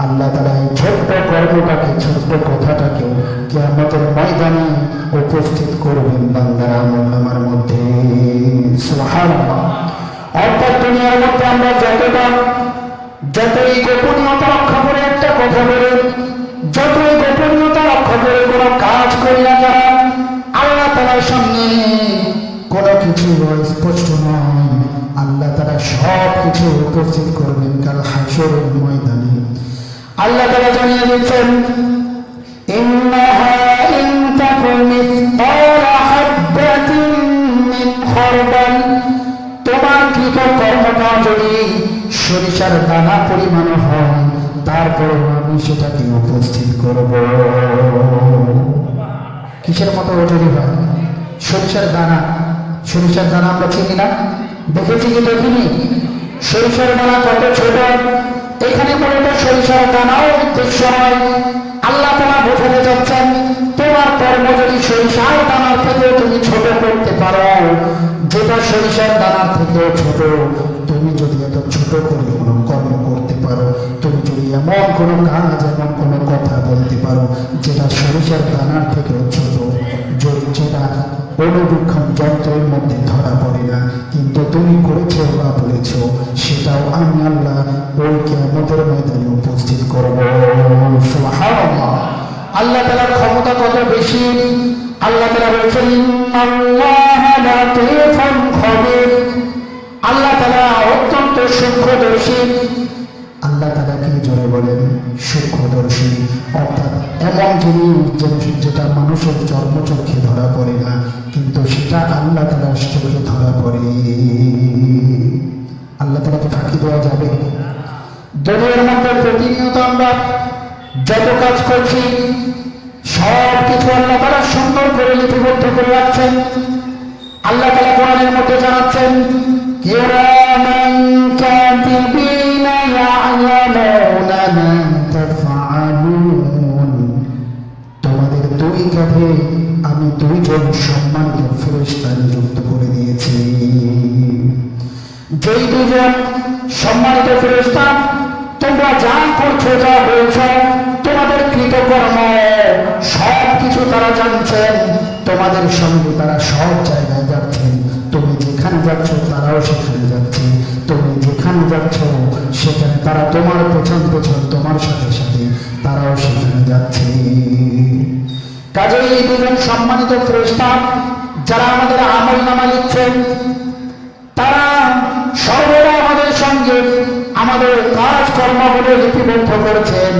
আল্লাহ তাআলা এই ছোট্ট কর্মটাকে, ছোট্ট কথাটাকেও কিয়ামতের ময়দানে উপস্থিত করবেন বান্দার আমলনামার মধ্যে। সুবহানাল্লাহ। অর্থাৎ দুনিয়ার মধ্যে আমরা যতই গোপনীয়তা রক্ষা করে একটা কথা বলে, যতই গোপনীয়তা রক্ষা করে কোনো কাজ করি না কেন, আল্লাহ তাআলার সামনে কোনো কিছু স্পষ্ট নয়। আল্লাহ তাআলা সব কিছু উপস্থিত করবেন কাল হাশরের ময়দানে। আল্লাহ তাআলা জানিয়ে দিচ্ছেন, ইন্নাহা ইন তাকু মিসকালা হাববাতিন মিন খারদাল, তোমার কৃত কর্মটা যদি সরিষার দানা পরিমাণ হয়, তারপরে আমি সেটাকে উপস্থিত করব। কিসের মতো ওজনই হয়? সরিষার দানা। সরিষার দানা আমরা চিনি না? দেখেছি কি দেখিনি? সরিষার দানা কত ছোট। এখানে মূলত সরিষার দানাও উদ্দেশ্য নয়। আল্লাহ তাআলা বোঝাতে চাচ্ছেন, তোমার কর্ম যদি সরিষার দানার থেকে তুমি ছোট করতে পারো, যেটা সরিষার দানার থেকেও ছোট, তুমি যদি এত ছোট করে কোনো কর্ম করতে পারো, তুমি যদি এমন কোনো কাজ, এমন কোনো কথা বলতে পারো যেটা সরিষার দানার থেকেও ছোট, যেটা অনুবীক্ষণ যন্ত্রের মধ্যে ধরা পড়ে না, কিন্তু তুমি করেছো বা বলেছো, সেটাও আমি আল্লাহ ওই কিয়ামতের ময়দানে উপস্থিত করব। সুবহানাল্লাহ। আল্লাহ তাআলার ক্ষমতা কত বেশি! আল্লাহ তাআলা বলেছেন, ইন্নাল্লাহা লাতীফুন খাবীর, আল্লাহ তাআলা অত্যন্ত সূক্ষ্মদর্শী। আল্লাহ তাআলা কি জোরে বলেন? সূক্ষ্মদর্শী। অর্থাৎ এমন জিনিস যেটা মানুষের চর্মচক্ষে ধরা পড়ে না, কিন্তু সেটা আল্লাহ তাআলার চোখে ধরা পড়ে। আল্লাহ তাআলাকে ফাঁকি দেওয়া যাবে? দুনিয়ার মধ্যে প্রতিনিয়ত আমরা যত কাজ করছি, সব কিছু আল্লাহ তাআলা সুন্দর করে লিপিবদ্ধ করে রাখছেন। আল্লাহ তাআলা কোরআনের মধ্যে জানাচ্ছেন, কিরামান কাতিবিনা ইয়ালামুনা মা তাফআলুন, তোমাদের দুই কাঁধে আমি দুইজন সম্মানিত ফেরেশতা নিযুক্ত করে দিয়েছি। যেই দুজন সম্মানিত ফেরেশতা তোমরা যা করছো, যা বলছো, তোমাদের কৃতকর্ম সব কিছু তারা জানছেন। তোমাদের সঙ্গে তারা সব জায়গায় যাচ্ছেন। তুমি যেখানে যাচ্ছ তারাও সেখানে যাচ্ছে। তুমি যেখানে যাচ্ছ সেখানে তারা তোমার পেছন পেছন, তোমার সাথে সাথে তারাও সেখানে যাচ্ছে। কাজেই এই দুজন সম্মানিত ফেরেশতা যারা আমাদের আমলনামা লিখছেন, তারা সর্বদা আমাদের সঙ্গে আমাদের কাজকর্মগুলো লিপিবদ্ধ করেছেন।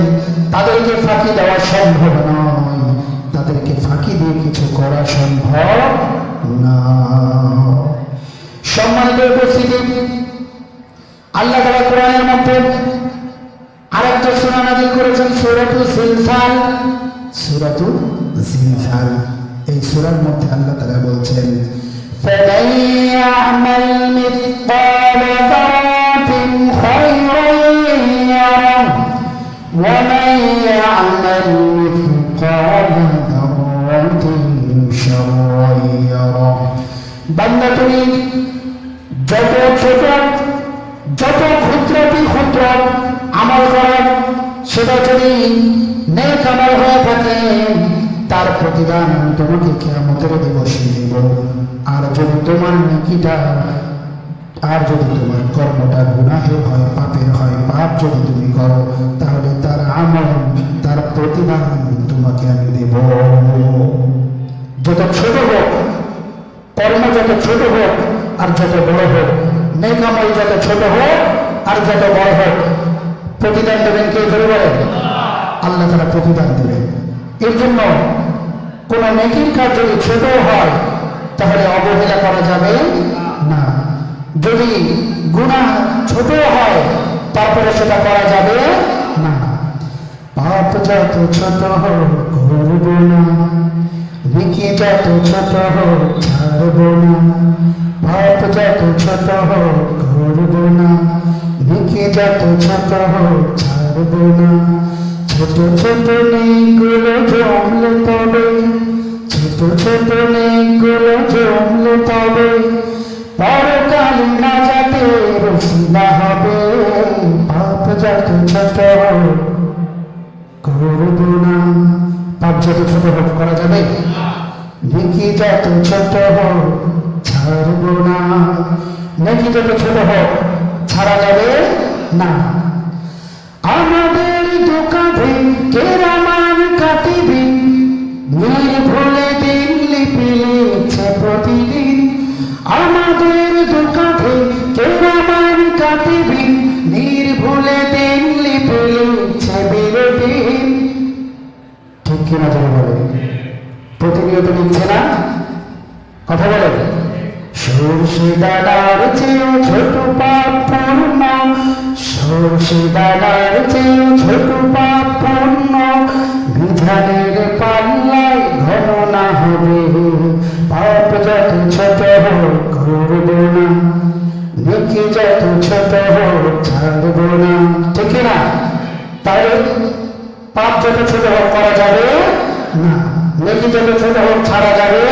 তাদেরকে ফাঁকি দেওয়া সম্ভব নয়, তাদেরকে ফাঁকি দিয়ে কিছু করা সম্ভব না। সম্মানিত উপস্থিতি, আল্লাহ তাআলা কোরআনের মধ্যে আরেকটা সূরা নাযিল করেছেন, সূরাতুল জিলজাল। সূরাতুল জিলজাল, এই সূরার মধ্যে আল্লাহ তাআলা বলছেন, فَمَن يَعْمَلْ مِثْقَالَ ذَرَّةٍ خَيْرًا يَرَهُ وَمَن يَعْمَلْ مِثْقَالَ ذَرَّةٍ شَرًّا يَرَهُ। বান্দা, তুমি যত ছোট, যত ক্ষুদ্রাতি ক্ষুদ্র আমল করো, সেটা যদি নেক আমল হয়ে থাকে, তার প্রতিদান তোমাকে কিয়ামতের দিবসে দেব। আর যদি তোমার নেকিটা, আর যদি তোমার কর্মটা গুনাহের হয়, পাপের হয়, পাপ যদি তুমি করো, তাহলে তার আমল, তার প্রতিদান তোমাকে আমি দেব। যত ছোট হোক কর্ম, যত ছোট হোক আর যত বড় হোক, নেক আমল যত ছোট হোক আর যত বড় হোক, প্রতিদান দেবেন কে? ধরে বলেন, আল্লাহ তাআলা প্রতিদান দেবেন। এর জন্য কোন নেকির কাজ যদি ছোট হয় তাহলে অবহেলা করা যাবে না। যদি গুনাহ ছোট হয় তারপরে সেটা করা যাবে না। পাপ যত ছোট হোক করব না, নেকি যত ছোট হোক ছাড়ব না। পাপ যত ছোট হোক করব না, নেকি যত ছোট হোক ছাড়ব না। ছোট ছোট নেকগুলো জমলে তবে, ছোট ছোট নেকগুলো জমলে তবে পরকাল নাজাতের ওসিলা হবে। পাপ যত ছোট করব না। পাপ যত ছোট হোক করা যাবে, নেকি যত ছোট হোক ছাড়ব না। নেকি যত ছোট হোক ছাড়া যাবে না। আমাদের দোকানে কেরামান কাটিবে, নির্ভুলে দিন লিপি লিখছে প্রতিদিন। আমাদের দোকানে কেরামান কাটিবে, নির্ভুলে দিন লিপি লিখছে বিরোধীন। ঠিক কিনা যারা বলে? প্রতিনিয়ত লিখছে না? কথা বলে। সর্ষে দানার চেয়েও ছোট পাপ পূর্ণ, সর্ষে দানার চেয়েও ছোট পাপ পূর্ণ। বিধানের পাল্লায় গণনা হবে, পাপ যত ছোট হোক করব না। নেকি যত ছোট হোক ছাড়ব না। ঠিক না? তাই পাপ যত ছোট হোক করা যাবে না, নেকি যত ছোট হোক ছাড়া যাবে